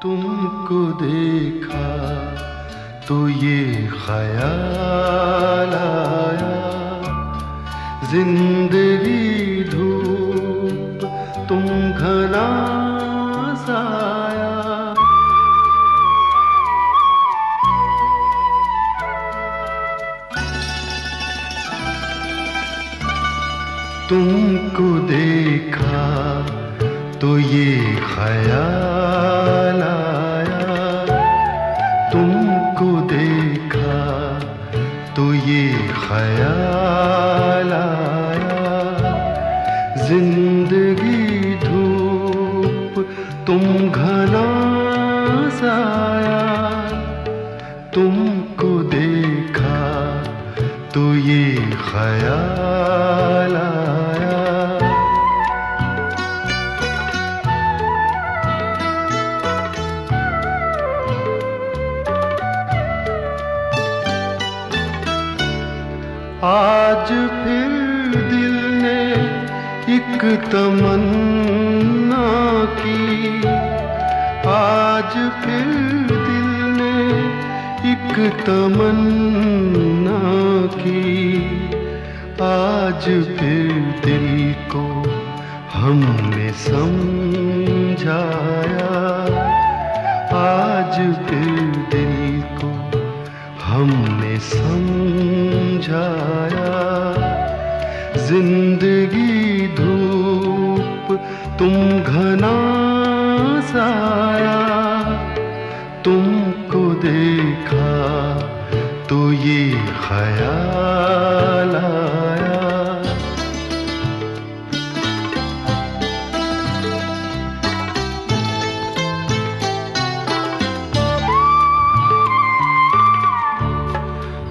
तुमको देखा तो ये ख्याल आया, जिंदगी धूप तुम घना साया। तुमको देखा तो ये ख्याल आया, तुमको देखा तो ये ख्याल आया, जिंदगी धूप तुम घना साया। तुमको देखा तो ये ख्याल आया। आज फिर दिल ने एक तमन्ना की, आज फिर दिल ने एक तमन्ना की, आज फिर दिल को हमने समझाया, आज फिर दिल को हमने समझाया। जिंदगी धूप तुम घना साया, तुमको देखा तो ये ख्याल आया।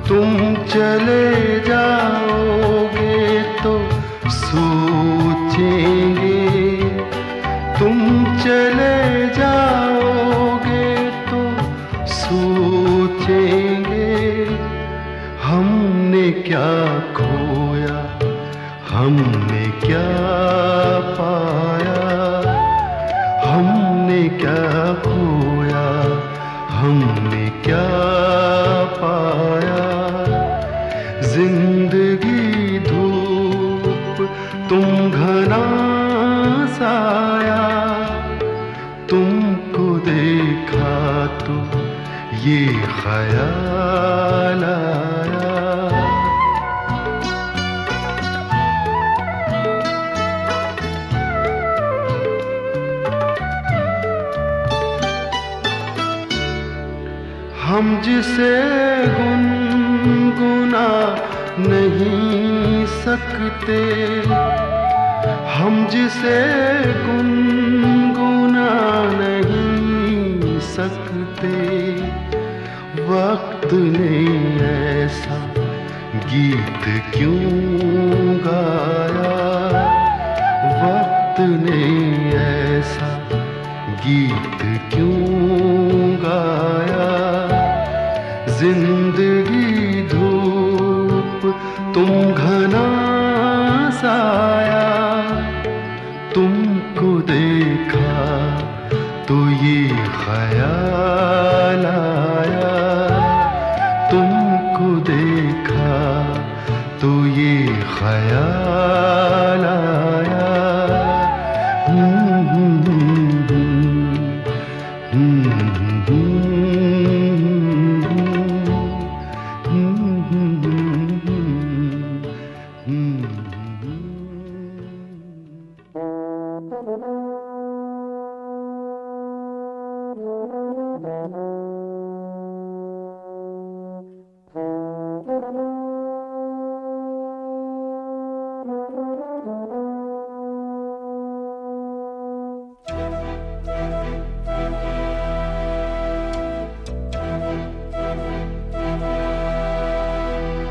तुम चले जाओगे तो सोचेंगे, तुम चले जाओगे तो सोचेंगे, हमने क्या खोया हमने क्या पाया, हमने क्या खोया हमने क्या पाया। जिंदगी धूप तुम घना साया, तुमको देखा तो ये ख्याल आया। हम जिसे गुनगुना नहीं सकते, हम जिसे गुनगुना नहीं सकते, वक्त ने ऐसा गीत क्यों गाया, वक्त ने ऐसा गीत क्यों गाया। जिंदगी धूप तुम घना साया, तुमको देखा तो ये ख्याल आया, तुमको देखा तो ये ख्याल आया।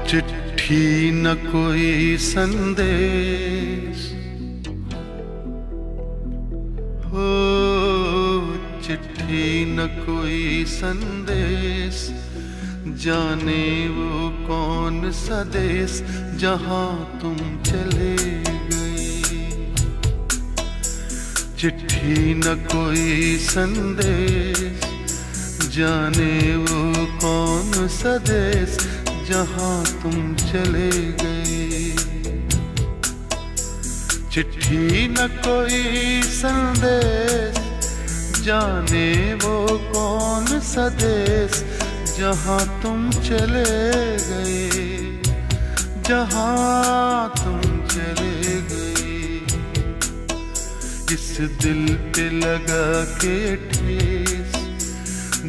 चिट्ठी न कोई संदेश, हो चिट्ठी न कोई संदेश, जाने वो कौन सा देश जहां तुम चले गए। चिट्ठी न कोई संदेश, जाने वो कौन सा देश जहां तुम चले गए। चिट्ठी न कोई संदेश, जाने वो कौन सा देश जहां तुम चले गए, जहां तुम चले गए। इस दिल पे लगा के ठेस,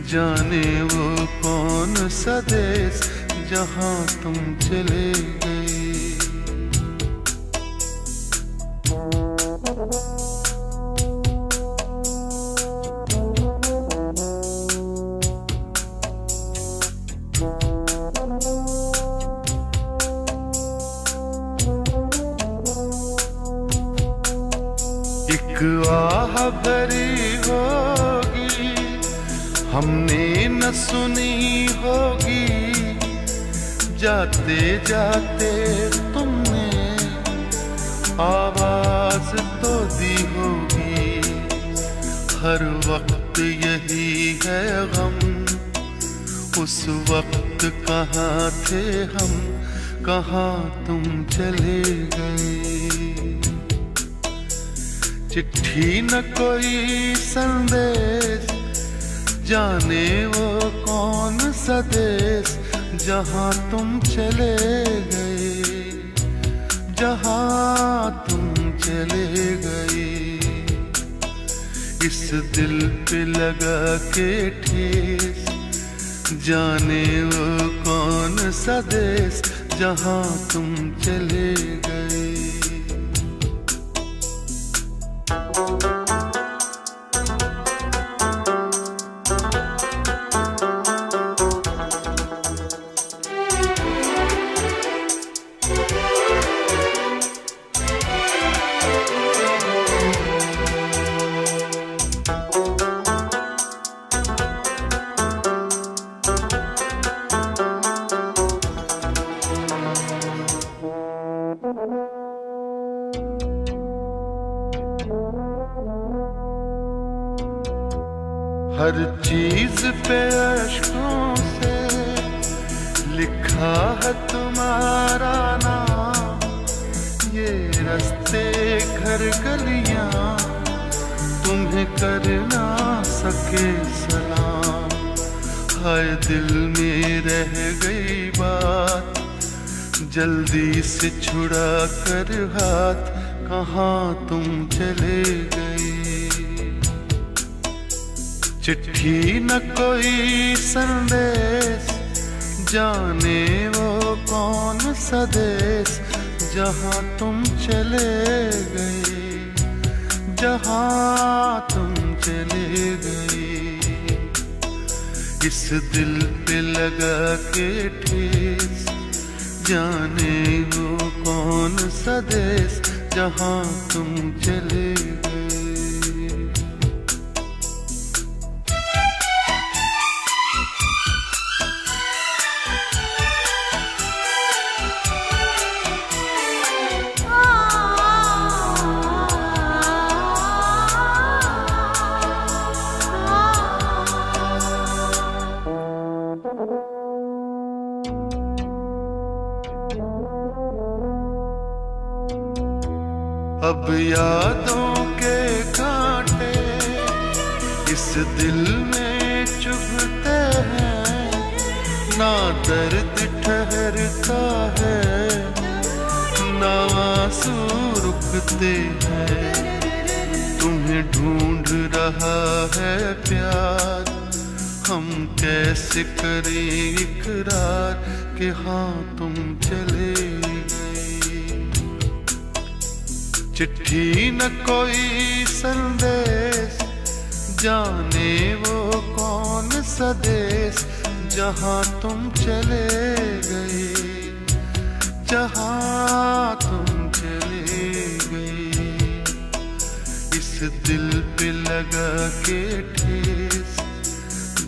जाने वो कौन सा देश जहां तुम चले गए। एक आह भरी होगी हमने न सुनी होगी, जाते जाते तुमने आवाज तो दी होगी। हर वक्त यही है गम, उस वक्त कहाँ थे हम, कहाँ तुम चले गए। चिट्ठी न कोई संदेश, जाने वो कौन सा देश जहां तुम चले गए, जहां तुम चले गए। इस दिल पे लगा के ठेस, जाने वो कौन सा देश जहां तुम चले गए। हर चीज पे अश्कों से लिखा है तुम्हारा नाम, ये रास्ते घर गलियां तुम्हें कर ना सके सलाम। हाय दिल में रह गई बात, जल्दी से छुड़ा कर हाथ, कहाँ तुम चले गए। चिट्ठी न कोई संदेश, जाने वो कौन सा देश जहां तुम चले गए, जहां तुम चले गए। इस दिल पे लगा के ठेस, जाने वो कौन सा देश जहां तुम चले गए। अब यादों के कांटे इस दिल में चुभते हैं, ना दर्द ठहरता है, ना आंसू रुकते हैं। तुम्हें ढूंढ रहा है प्यार, हम कैसे करें इकरार कि हाँ तुम चले गए। चिट्ठी न कोई संदेश, जाने वो कौन सा देश जहां तुम चले गए, जहां तुम चले गए। इस दिल पे लगा के ठेस,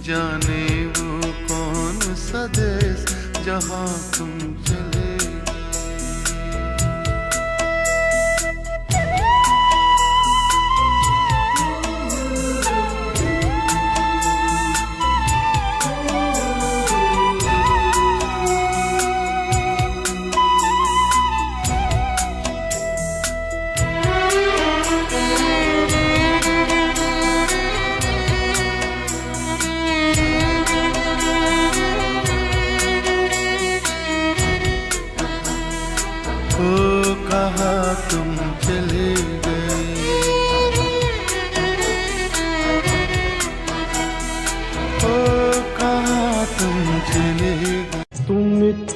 जाने वो कौन सा देश जहां तुम चले।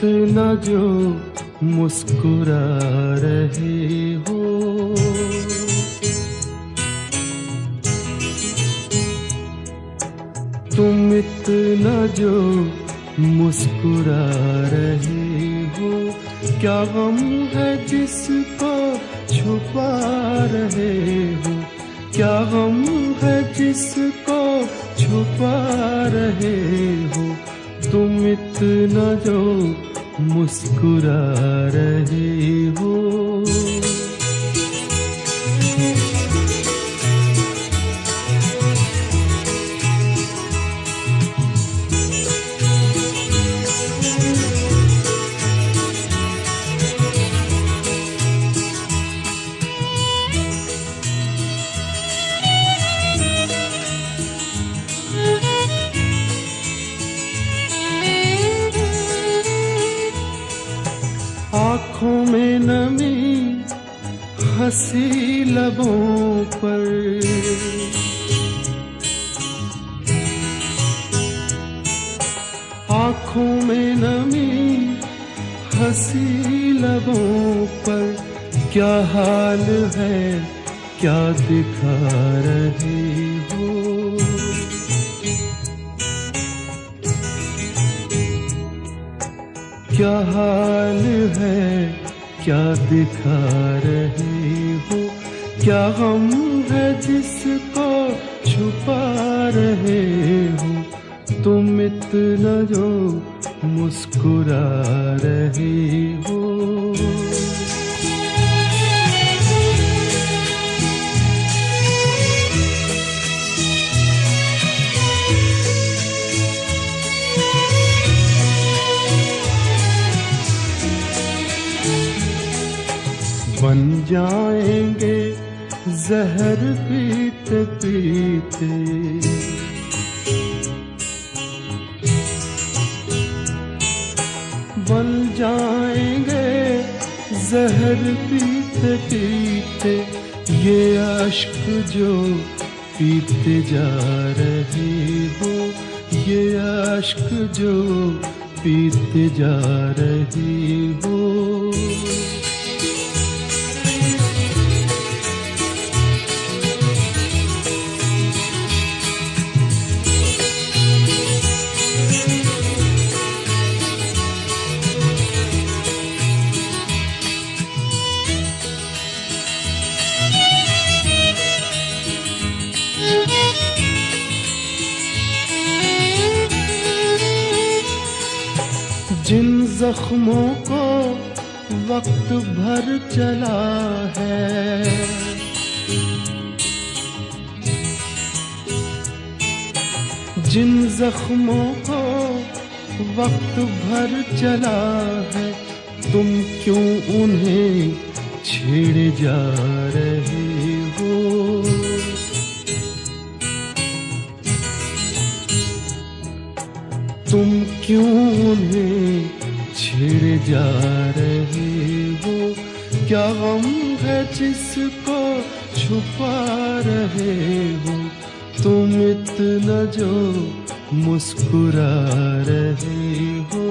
इतना जो मुस्कुरा रहे हो, तुम इतना जो मुस्कुरा रहे हो, क्या गम है जिसको छुपा रहे हो, क्या गम है जिसको छुपा रहे हो, तुम इतना जो मुस्कुरा रहे हो। आँखों में नमी हंसी लबों पर, आँखों में नमी हंसी लबों पर, क्या हाल है क्या दिखा रहे हो, क्या हाल है क्या दिखा रहे हो, क्या गम है जिसको छुपा रहे हो, तुम इतना जो मुस्कुरा रहे हो। बन जाएंगे जहर पीते पीते, बन जाएंगे जहर पीते पीते, ये अश्क जो पीते जा रहे हो, ये अश्क जो पीते जा रहे हो। जिन जख्मों को वक्त भर चला है, जिन जख्मों को वक्त भर चला है, तुम क्यों उन्हें छेड़े जा रहे हो, तुम क्यों उन्हें छेड़े जा रहे हो, क्या गम है जिसको छुपा रहे हो, तुम इतना जो मुस्कुरा रहे हो।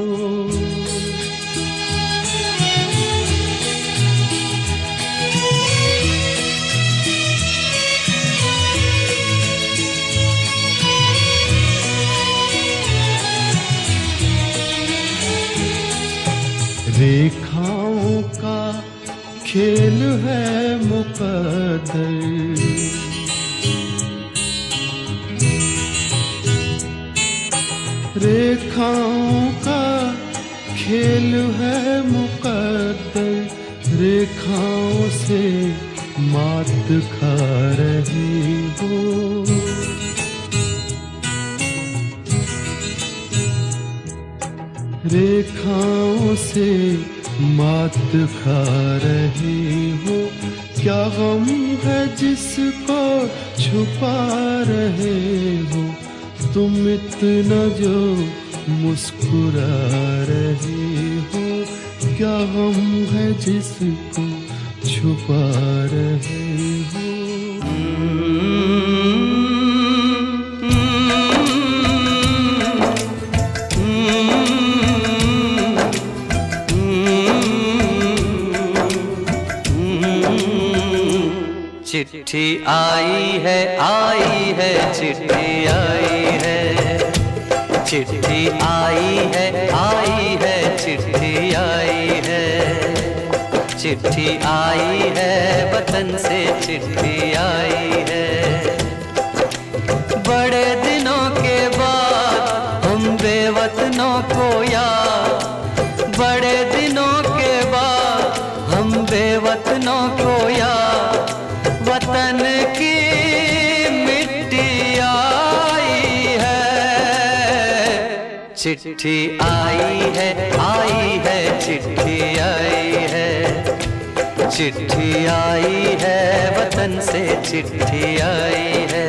रेखाओं का खेल है मुकद्दर, रेखाओं का खेल है मुकद्दर, रेखाओं से मात खा रही हो, रेखाओं से मात खा रही हो, क्या गम है जिसको छुपा रहे हो, तुम इतना जो मुस्कुरा रहे हो, क्या गम है जिसको छुपा रहे हो। चिट्ठी आई है चिट्ठी आई है, चिट्ठी आई है चिट्ठी आई है, चिट्ठी आई है वतन से चिट्ठी आई है। बड़े दिनों के बाद हम बेवतनों को याद, बड़े दिनों के बाद हम बेवतनों को याद, वतन की मिट्टी आई है। चिट्ठी आई है चिट्ठी आई है, चिट्ठी आई है वतन से चिट्ठी आई है।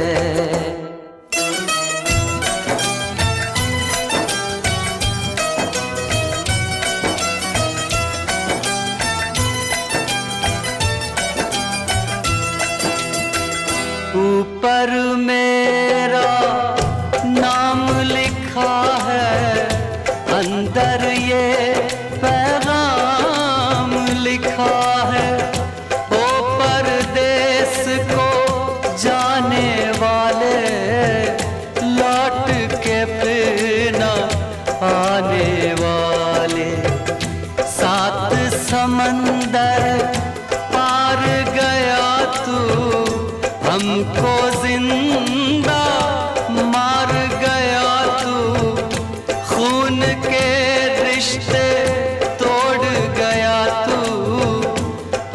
ऊपर मेरा नाम लिखा है, अंदर ये पैगाम लिखा है। ओ परदेस को जाने वाले, लौट के फिर न आने वाले, सात समंदर पार गया तू, हमको जिंदा मार गया तू, खून के रिश्ते तोड़ गया तू,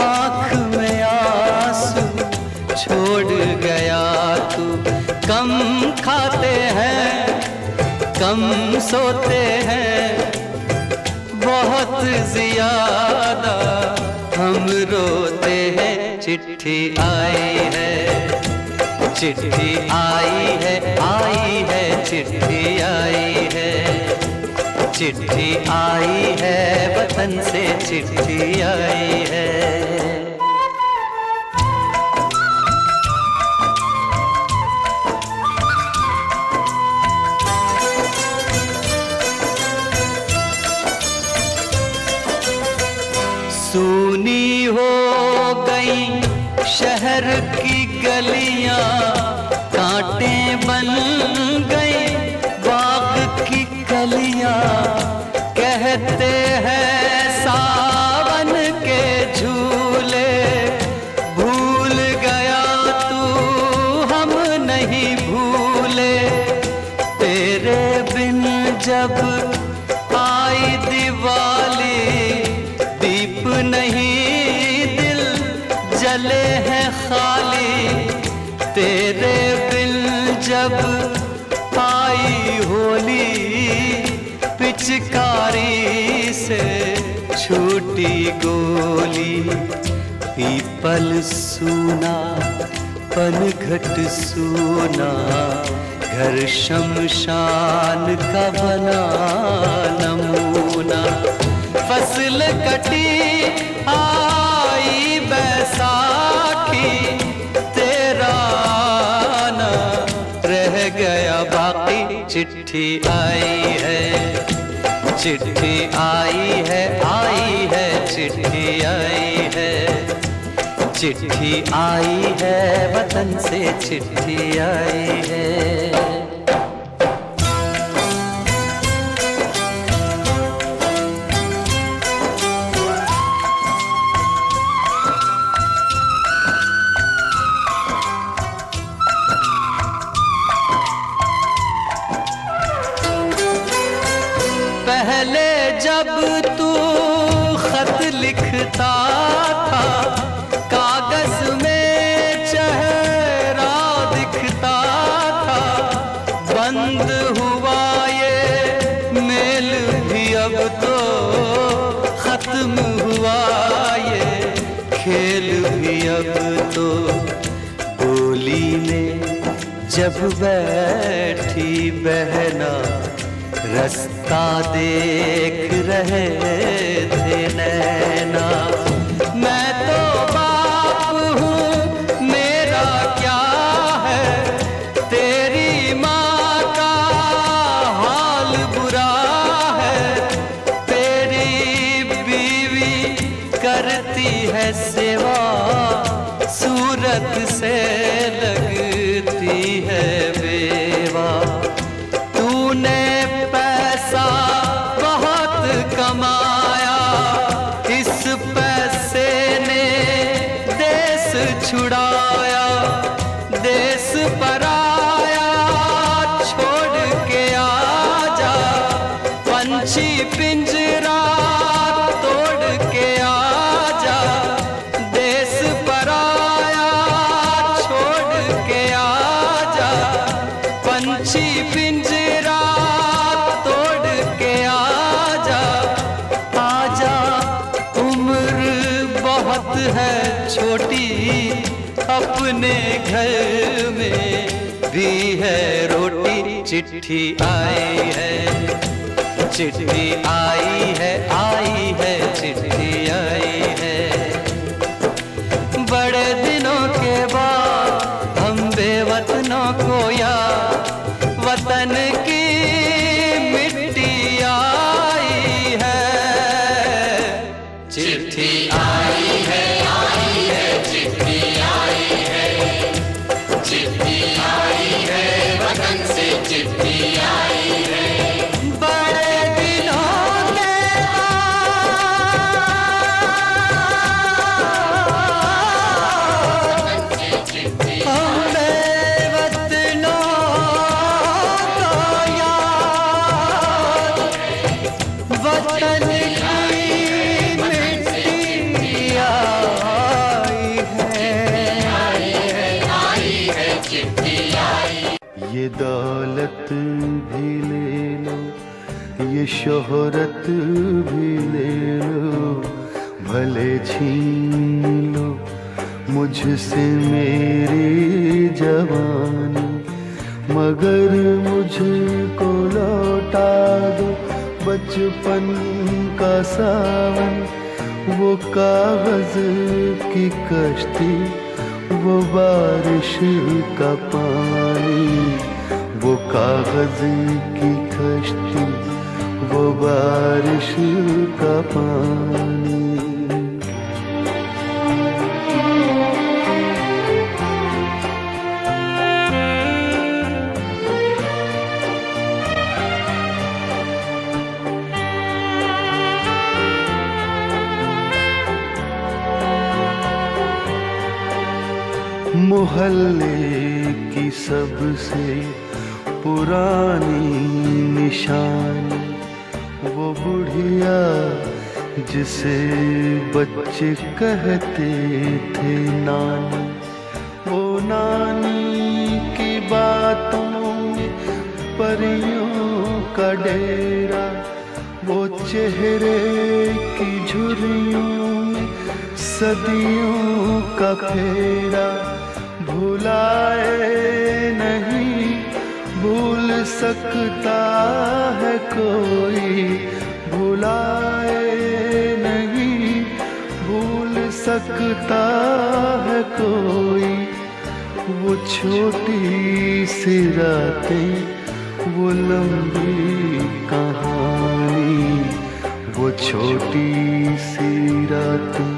आँख में आंसू छोड़ गया तू। कम खाते हैं कम सोते हैं, बहुत ज्यादा हम रोते हैं। चिट्ठी आई है चिट्ठी आई है चिट्ठी आई है, चिट्ठी आई है वतन से चिट्ठी आई है। सूनी हो गई शहर की गलियां, कांटे बन गई बाग की कलियां, कहते हैं सावन के झूले, भूल गया तू हम नहीं भूले। तेरे बिन जब आई दिवाली, दीप नहीं दिल जले हैं खाली, तेरे बिन जब आई होली, पिचकारी से छूटी गोली। पीपल सूना पनघट सूना, घर शमशान का बना नमूना। फसल कटी आई बैसाखी, तेरा ना रह गया बाकी। चिट्ठी आई है चिट्ठी आई है चिट्ठी आई है, चिट्ठी आई है वतन से चिट्ठी आई है। पहले जब तू खत लिखता था, कागज में चेहरा दिखता था। बंद हुआ ये मेल भी अब तो, खत्म हुआ ये खेल भी अब तो। डोली में जब बैठी बहना, रास्ता देख रहे थे नैना। मैं तो बाप हूँ मेरा क्या है, तेरी माँ का हाल बुरा है। तेरी बीवी करती है सेवा सूरत से पक्षी पिंजरा तोड़ के आजा, आजा, उम्र बहुत है छोटी, अपने घर में भी है रोटी। चिट्ठी आई है, चिट्ठी आई है, आई है, चिट्ठी आई है। बड़े दिनों के बाद हम बेवतनों को याद, वतन की मिट्टी आई है। चिट्ठी आई है, आई है, चिट्ठी आई है, चिट्ठी आई है, वतन से चिट्ठी आई है। ये दौलत भी ले लो, ये शोहरत भी ले लो, भले छीन लो मुझसे मेरी जवानी, मगर मुझको लौटा दो बचपन का सावन। वो कागज की कश्ती, वो बारिश का पानी, वो कागज की कश्ती, वो बारिश का पानी। मोहल्ले की सबसे पुरानी निशानी, वो बुढ़िया जिसे बच्चे कहते थे नानी, वो नानी की बातों में परियों का डेरा, वो चेहरे की झुर्रियों में सदियों का फेरा। भुलाए नहीं भूल सकता है कोई, भुलाए नहीं भूल सकता है कोई। वो छोटी सी रातें, वो लंबी कहानी, वो छोटी सी रातें,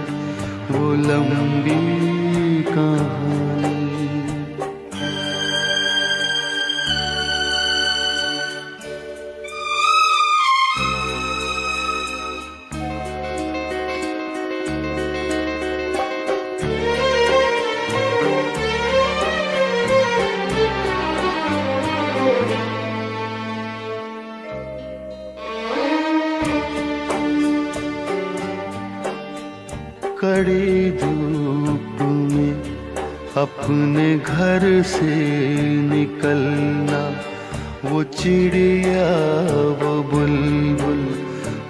वो लंबी कहानी। कड़ी धूप में अपने घर से निकलना, वो चिड़िया, वो बुलबुल,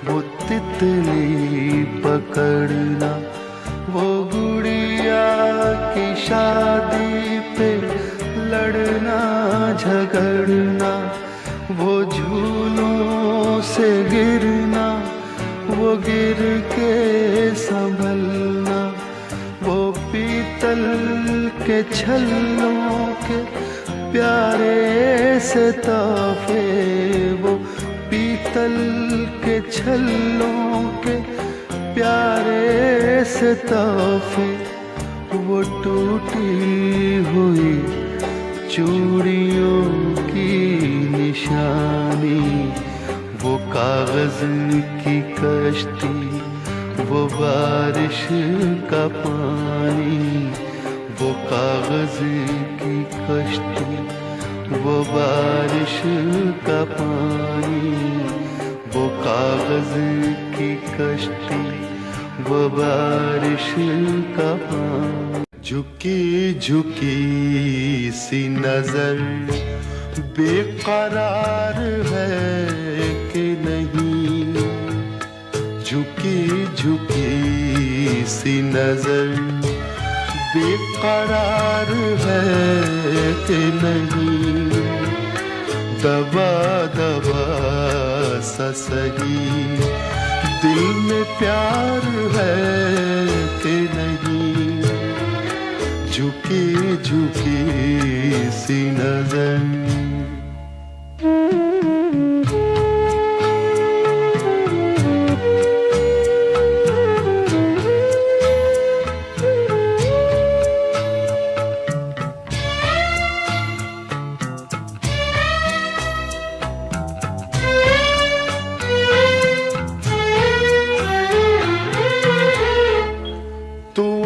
वो तितली पकड़ना, वो गुड़िया की शादी पे लड़ना झगड़ना, वो झूलों से गिरना, वो गिर के संभलना, वो पीतल के छल्लों के प्यारे से तोहफे, वो पीतल के छल्लों के प्यारे से तोहफे, वो टूटी हुई चूड़ियों की निशानी, वो कागज की कश्ती, वो बारिश का पानी, वो कागज की कश्ती, वो बारिश का पानी, वो कागज की कश्ती, वो बारिश का पानी। झुकी झुकी सी नजर बेकरार है कि नहीं, झुकी झुकी सी नजर बेकरार है कि नहीं, दबा दबा सा सही दिल में प्यार है कि नहीं, झुकी झुकी सी नजर।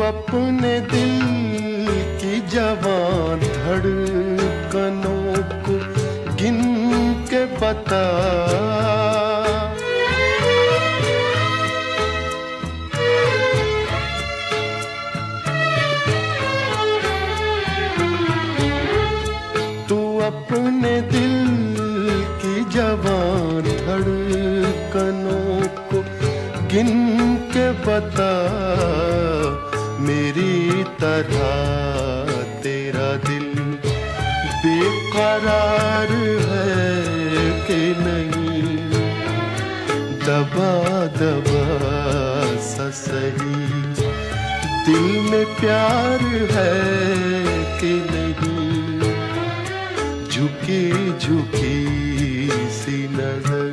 अपने दिल की जवान धड़कनों को गिन के बता, तू अपने दिल की जवान धड़कनों को गिन के बता, मेरी तरह तेरा दिल बेकरार है कि नहीं, दबा दबा सा सही दिल में प्यार है कि नहीं, झुकी झुकी सी नजर।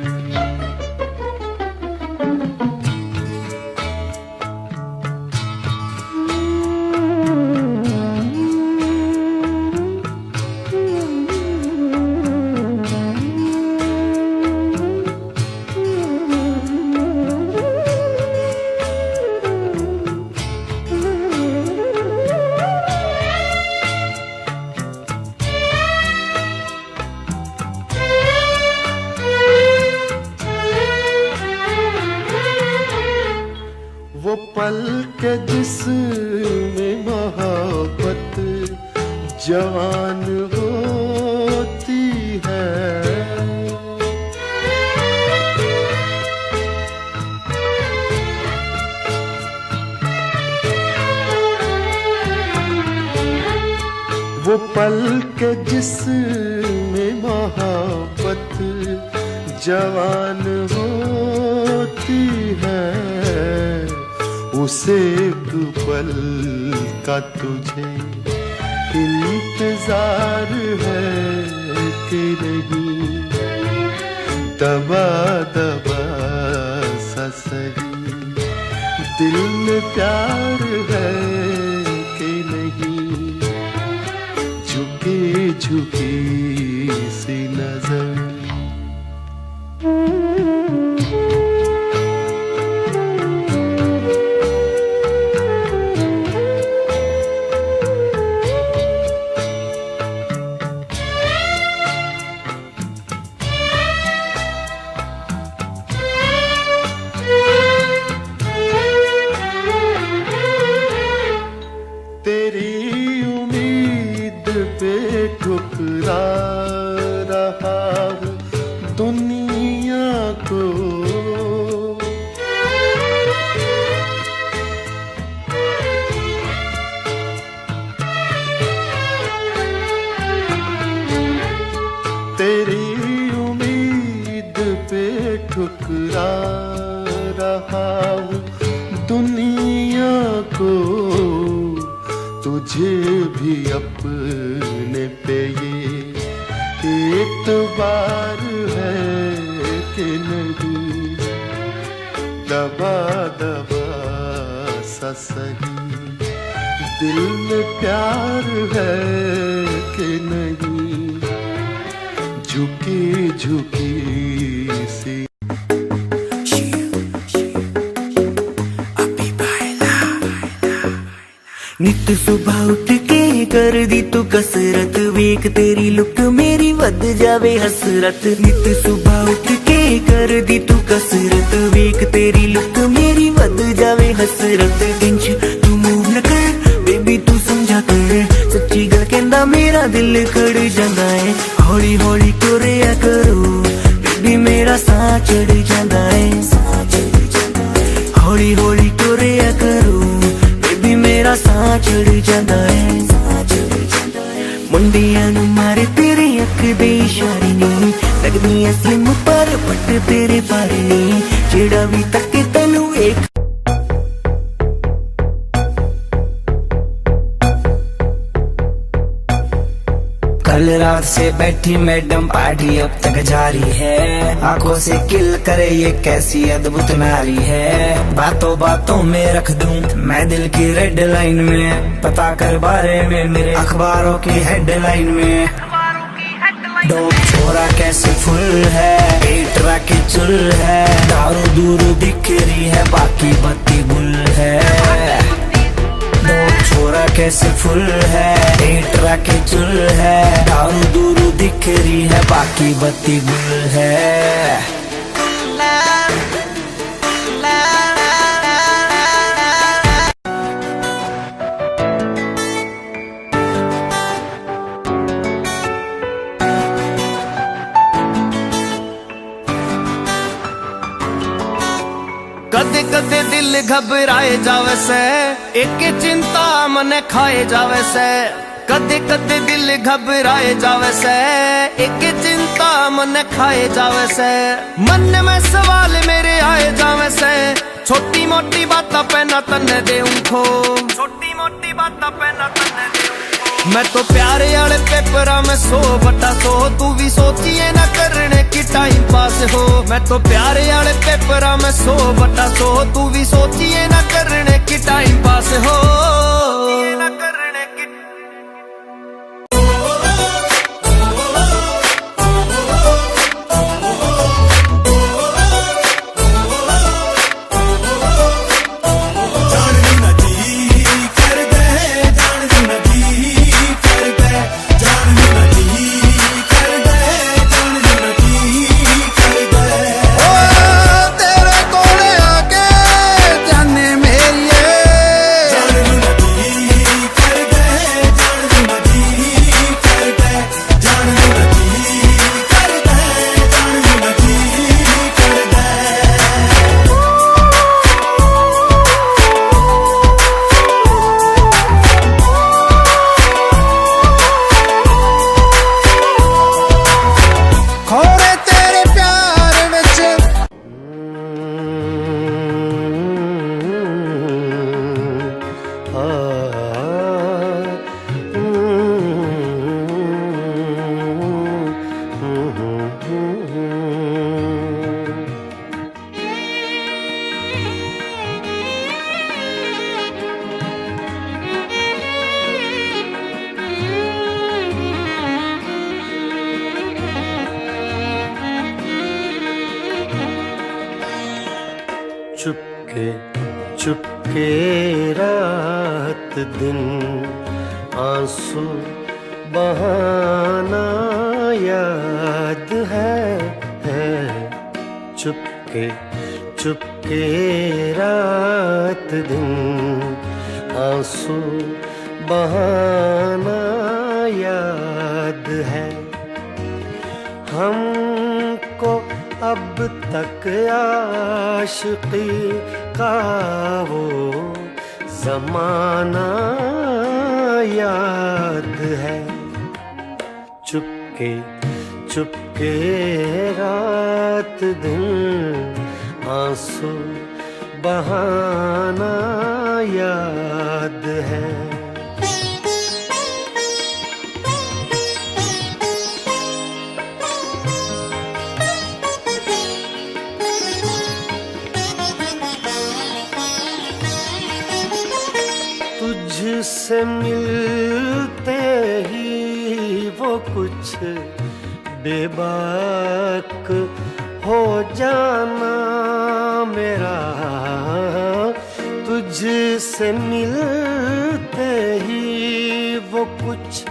वो पल के जिसमें मोहब्बत जवान होती है, वो पल के जिसमें मोहब्बत जवान होती है, उसे एक पल का तुझे इंतजार है कि नहीं, दबा दबा सा सही दिल में प्यार है कि नहीं, झुकी झुकी सी नजर। तेरी उम्मीद पे ठुकरा रहा हूँ दुनिया को, तेरी उम्मीद पे ठुकरा रहा हूँ दुनिया को, तुझे भी अपने पे ये एतबार है कि नहीं, दबा दबा सा सही दिल में प्यार है कि नहीं, झुकी झुकी सी। नित सुबह उठ के कर दी तू कसरत, वेख तेरी लुक मेरी वध जावे हसरत। नित सुबह उठ के कर दी तू कसरत, वेख तेरी लुक मेरी वध जावे हसरत। इंच तू मूव न कर बेबी तू समझ ਜਾਂਦਾ ਮੇਰਾ ਦਿਲ ਖੜ ਜਾਂਦਾ ਏ ਹੌਲੀ ਹੌਲੀ ਤੁਰਿਆ ਕਰੋ ਬੇਬੀ ਮੇਰਾ ਸਾਹ ਚੜ ਜਾਂਦਾ ਏ ਹੌਲੀ ਹੌਲੀ ਤੁਰਿਆ ਕਰੋ ਬੇਬੀ ਮੇਰਾ ਸਾਹ ਚੜ ਜਾਂਦਾ ਏ ਮੁੰਡਿਆਂ ਨੂੰ ਮਾਰੇ ਤੇਰੇ ਅੱਖ ਦੇ ਇਸ਼ਾਰੇ ਨੀ ਲੱਗਦੀ ਐ ਸਲਿਮ ਪਰ ਪੱਟ ਤੇਰੇ ਪਰ ਨੀ ਜਿਹੜਾ ਵੀ ਤੱਕੇ ਤੈਨੂੰ ਵੇਖ कल रात से बैठी मैडम पार्टी अब तक जारी है आंखों से किल करे ये कैसी अद्भुत नारी है बातों बातों में रख दूं मैं दिल की रेड लाइन में पता कर बारे में मेरे अखबारों की हेडलाइन में डोप छोरा कैसे फुल है पेट राके चुल है दारू दूर दिख रही है बाकी बत्ती गुल है छोरा कैसे फुल है पेट राके चुल है दारू दूर दिख रही है बाकी बत्ती गुल है कदे कदे दिल घबराए जावे से एक चिंता मने खाए जावे से कदे कदे दिल घबराए जावे से एक चिंता मने खाए जावे से मन में सवाल मेरे आए जावे से छोटी मोटी बात पे न तन्ने दे उनको छोटी मोटी बात पे न तन्ने दे मैं तो प्यारे वाले पेपरा में 100/100 तू भी सोचिए ना करने की टाइम पास हो मैं तो प्यारे वाले पेपरा में 100/100 तू भी सोचिए ना करने की टाइम पास हो ना करने की चुपके चुपके रात दिन आंसू बहाना याद है चुपके चुपके रात दिन आंसू बहाना याद है हमको अब तक आशिकी का वो ज़माना याद है चुपके चुपके रात दिन आंसू बहाना याद है तुझसे मिलते ही वो कुछ बेबाक हो जाना मेरा तुझसे मिलते ही वो कुछ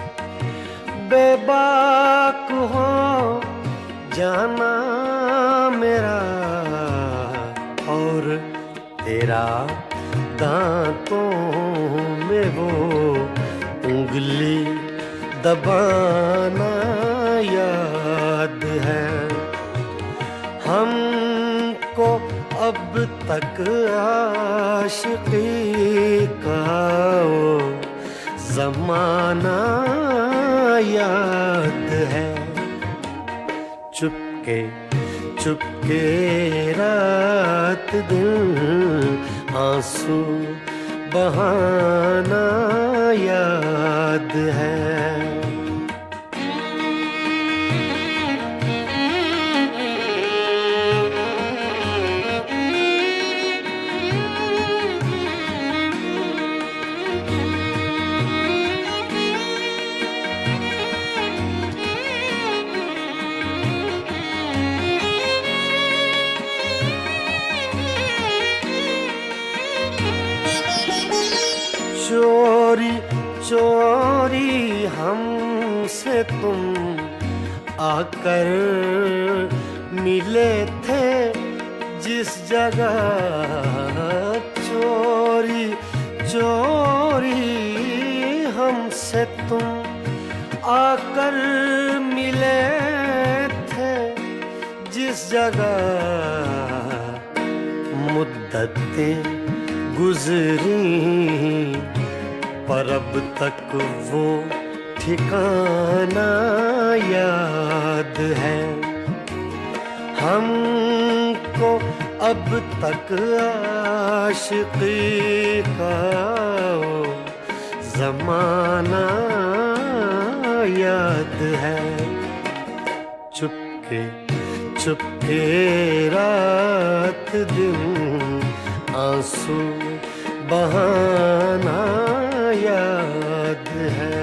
बेबाक हो जाना मेरा और तेरा दांतों में वो उंगली दबाना याद है। हमको अब तक आशिकी का वो जमाना याद है। चुपके चुपके रात दिन आंसू बहाना याद है। चोरी चोरी हमसे तुम आकर मिले थे जिस जगह, चोरी चोरी हमसे तुम आकर मिले थे जिस जगह। मुद्दतें गुजरी पर अब तक वो ठिकाना याद है। हमको अब तक आशिकी का वो जमाना याद है। चुपके चुपके रात दिन आंसू बहाना याद है।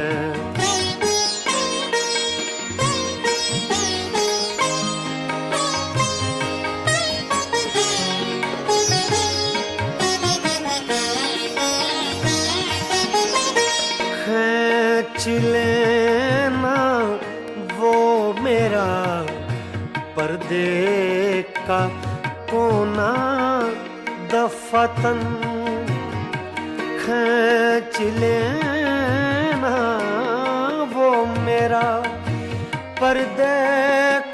खींच लेना वो मेरा पर्दे का कोना दफतन, खींच लेना वो मेरा पर्दे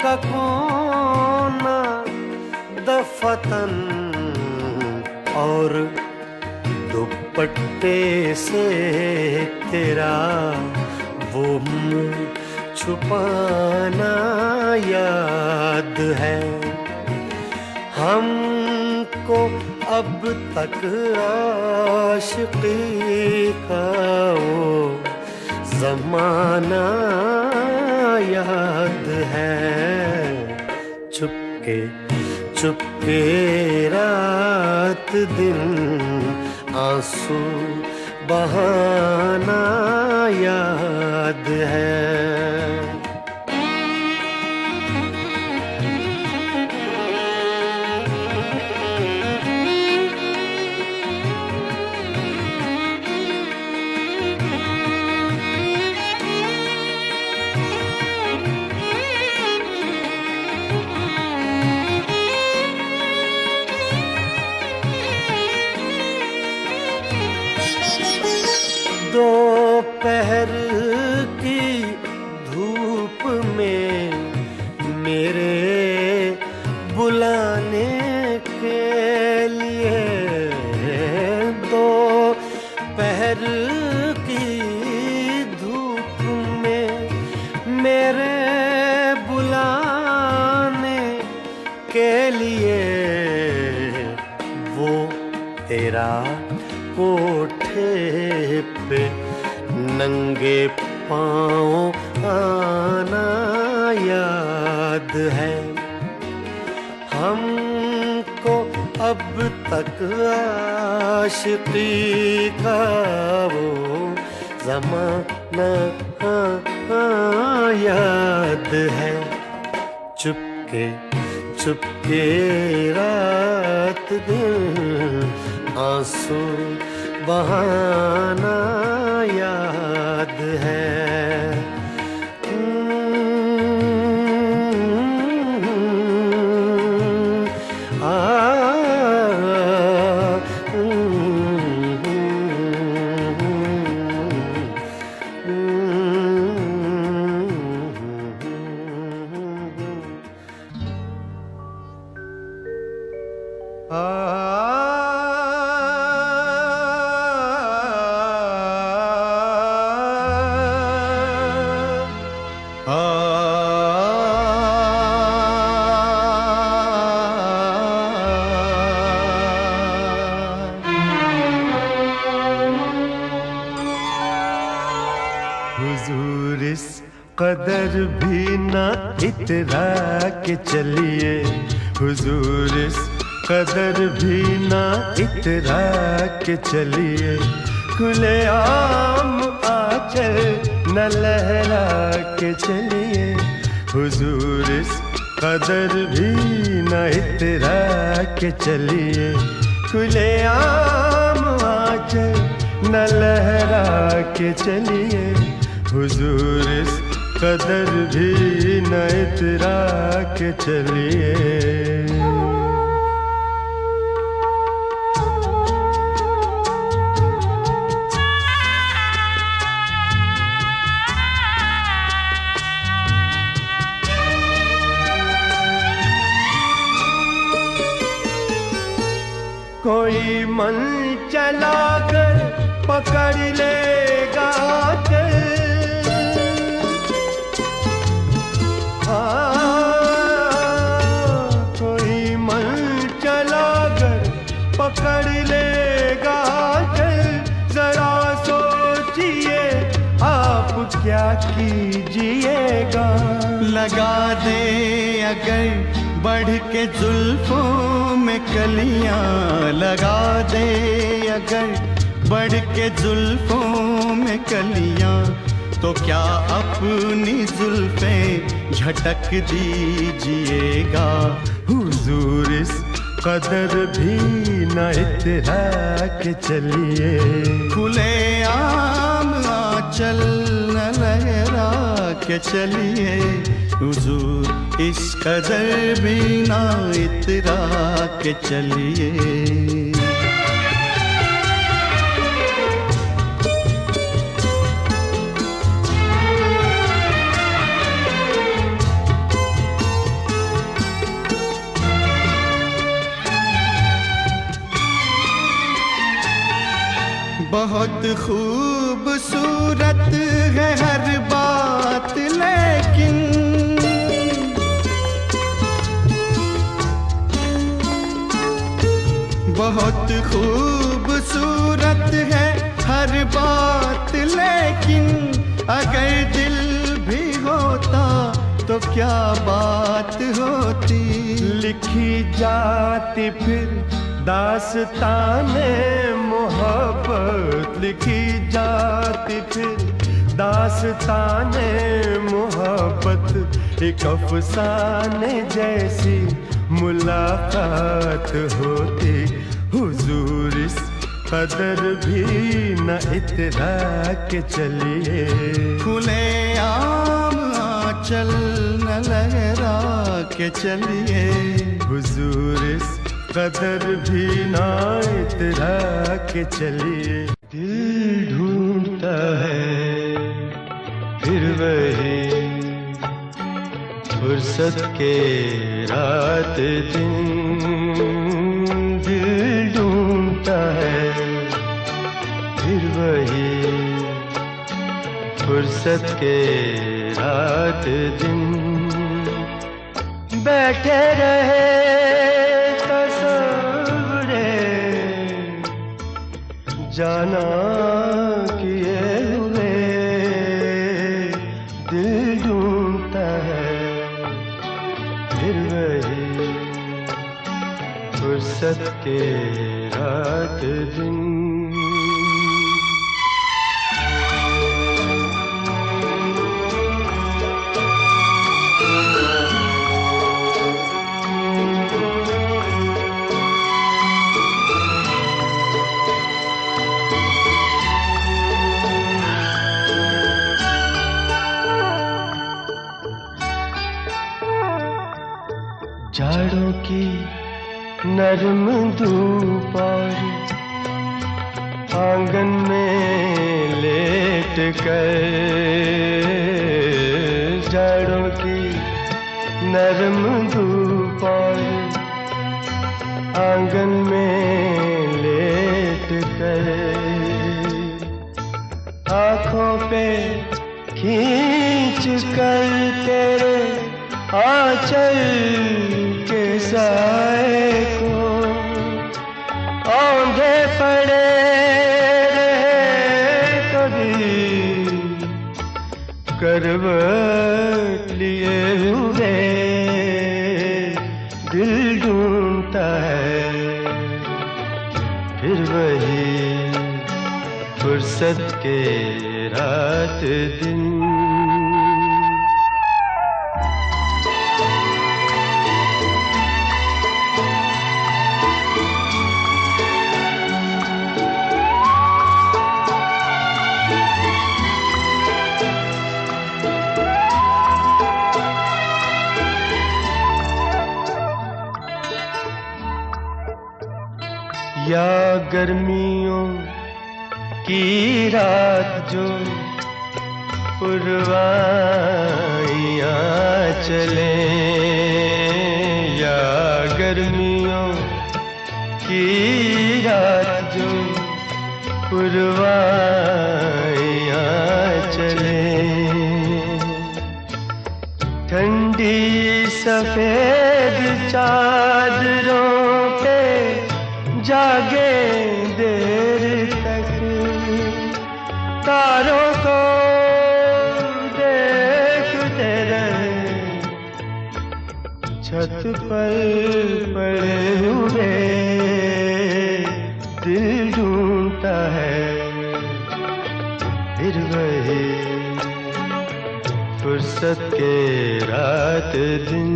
का कोना दफतन। और दुपट्टे से तेरा वो मुंह छुपाना याद है। हमको अब तक आशिकी का वो जमाना याद है। चुपके चुपके रात दिन आंसू बहाना याद है। दोपहर की धूप में मेरे बुलाने के लिए, दोपहर की धूप में मेरे बुलाने के लिए वो तेरा कोठे पे नंगे पाँव आना याद है। हमको अब तक आशिकी का वो ज़माना याद है। चुपके चुपके रात दिन आंसू बहाना याद है। हुजूर इस कदर भी ना इतरा के चलिए, हुजूर इस कदर भी ना इतरा के चलिए, खुले आम आंचल न लहरा के चलिए, हुजूर इस कदर भी न इतरा के चलिए, खुले आम आंचल न लहरा के चलिए, हुजूर इस कदर भी न इतरा के चलिए। कोई मन चला कर पकड़ लेगा चल, कोई मन चला कर पकड़ लेगा चल, जरा सोचिए आप क्या कीजिएगा। लगा दे अगर बढ़ के जुल्फों में कलियां, लगा दे अगर बढ़ के जुल्फों में कलियां, तो क्या अपनी जुल्फें झटक दीजिएगा। हुजूर इस कदर भी न इतरा के चलिए, खुले आम आंचल न लहरा के चलिए, हुजूर इस कदर भी ना इतरा के चलिए। बहुत खूबसूरत है हर बात, लेकिन बहुत खूबसूरत है हर बात, लेकिन अगर दिल भी होता तो क्या बात होती। लिखी जाती फिर दास्ताने मोहब्बत, लिखी जाती फिर दास्ताने मोहब्बत, एक अफसाने जैसी मुलाकात होती। हुजूर इस कदर भी न इतरा के चलिए, खुले आम आंचल न लहरा के चलिए, हुजूर इस कदर भी ना इतरा के चलिए। दिल ढूंढता है फिर वही फुर्सत के रात दिन, दिल ढूंढता है फिर वही फुर्सत के रात दिन, बैठे रहे जाना किए हुए, दिल ढूंढता है फिर वही फुर्सत के रात दिन। जाड़ों की नरम धूप और आंगन में लेट कर, जाड़ों की नरम धूप और आंगन में लेट कर आंखों पे खींच कर तेरे आंचल के साए को औंधे पड़े रहे कभी करवट लिए हुए दिल ढूंढता है फिर वही फुर्सत के रात दिन। या गर्मियों की रात जो पुरवाइयाँ चले, या गर्मियों की रात जो पुरवाइयाँ चले, ठंडी सफेद चादरों पे जागे देर तक, तारों को देखते रहे, छत पर पड़े हुए दिल ढूंढता है फिर वही फुर्सत के रात दिन।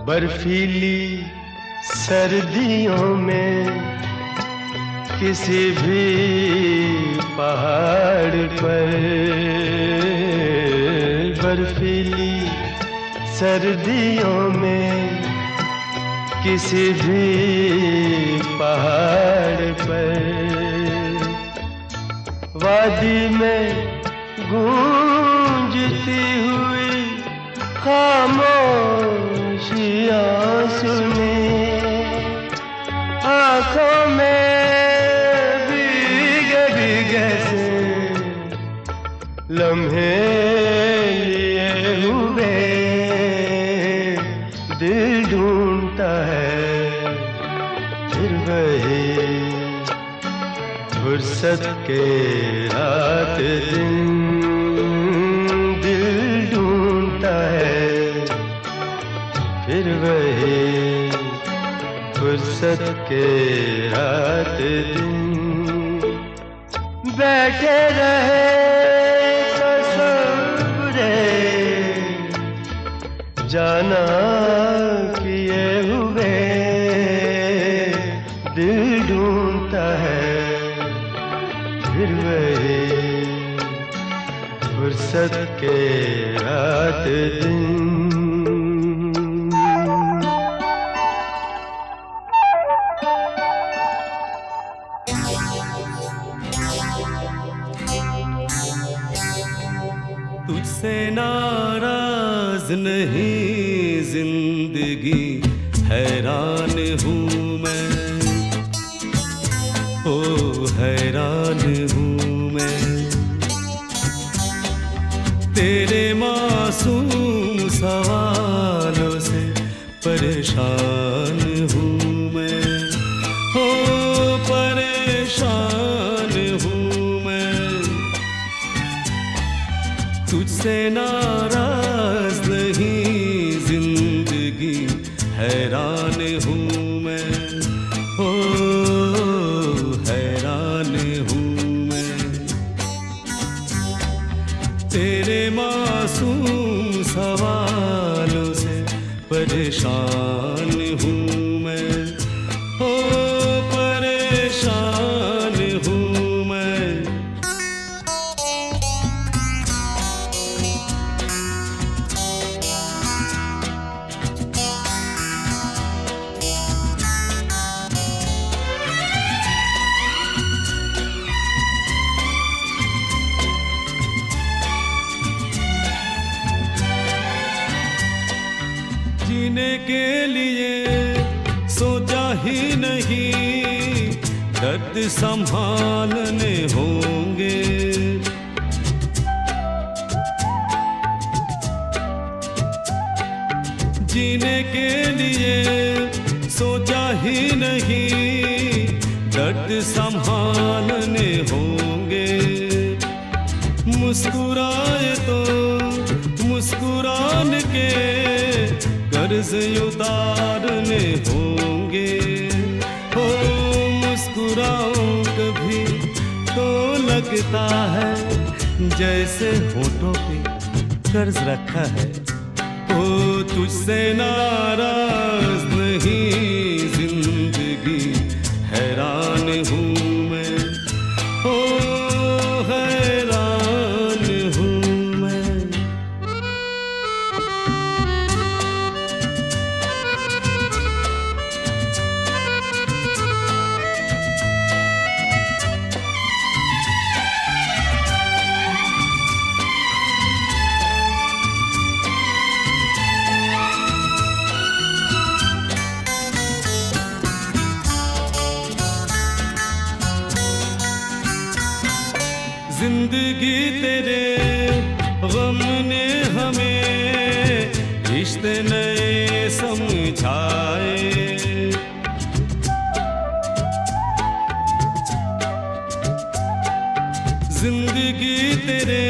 बर्फीली सर्दियों में किसी भी पहाड़ पर, बर्फीली सर्दियों में किसी भी पहाड़ पर, वादी में गूंजती हुई खामोशियाँ सुने, आँखों में भीगे भीगे से लम्हे लिए हुए दिल ढूंढता है फिर वही फुर्सत के रात दिन। दिल ढूंढता है फिर वही फुर्सत के रात दिन। बैठे रहे तसव्वुरे जाना किए हुए दिल ढूंढता है फिर वही फुर्सत के रात दिन। तुझसे नाराज नहीं जिंदगी हैरान हूँ मैं, ओ हैरान हूँ मैं, तेरे मासूम सवालों से परेशान हूँ मैं, ओ परेशान हूँ मैं। तुझसे नाराज नहीं जिंदगी हैरान हूँ मैं, ओ हैरान हूँ मैं, तेरे मासूम सवालों से परेशान हूँ मैं, ओ दर्द संभालने होंगे। जीने के लिए सोचा ही नहीं, दर्द संभालने होंगे। मुस्कुराए तो मुस्कुराने के कर्ज उतारने होंगे। हो मुस्कुराऊं कभी तो लगता है जैसे होठों पे कर्ज रखा है। ओ तुझसे नाराज नहीं जिंदगी, हैरान हूँ मैं, ओ हैरान हूँ मैं। जिंदगी तेरे गम ने हमें रिश्ते नए समझाए। जिंदगी तेरे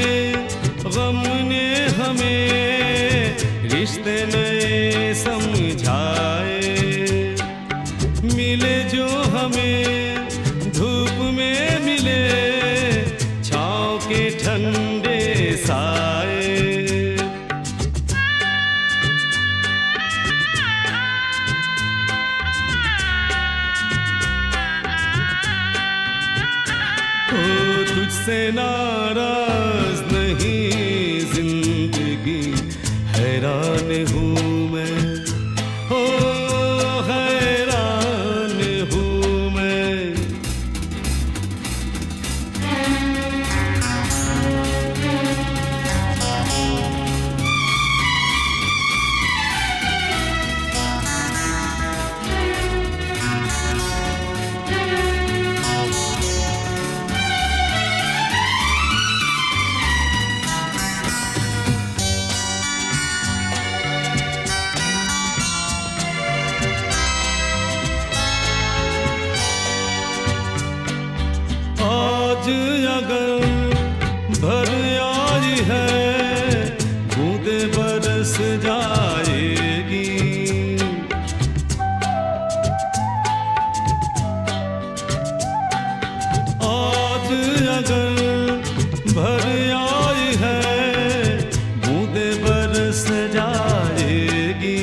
गम ने हमें रिश्ते नए समझाए। मिले जो हमें धूप में मिले के ठंडे साए। ओ तुझसे नाराज नहीं जिंदगी, हैरान हूँ मैं, ओ हैरान हूँ मैं। आज अगर भर आई है बूंदे बरस जाएगी। आज अगर भर आई है बूंदे बरस जाएगी।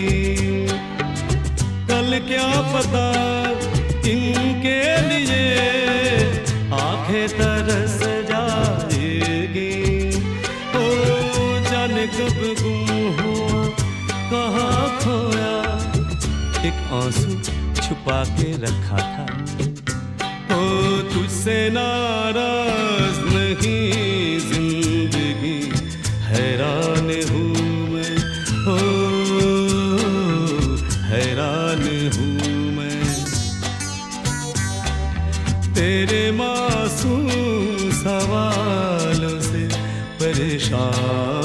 कल क्या पता इनके लिए आंखें तरस जाएगी। ओ जाने कब गुम हुआ कहाँ खोया, एक आंसू छुपा के रखा था। ओ तुझसे नाराज नहीं जिंदगी, हैरान हूँ मैं, ओ हैरान हूँ मैं। तेरे मासूम सवालों से परेशान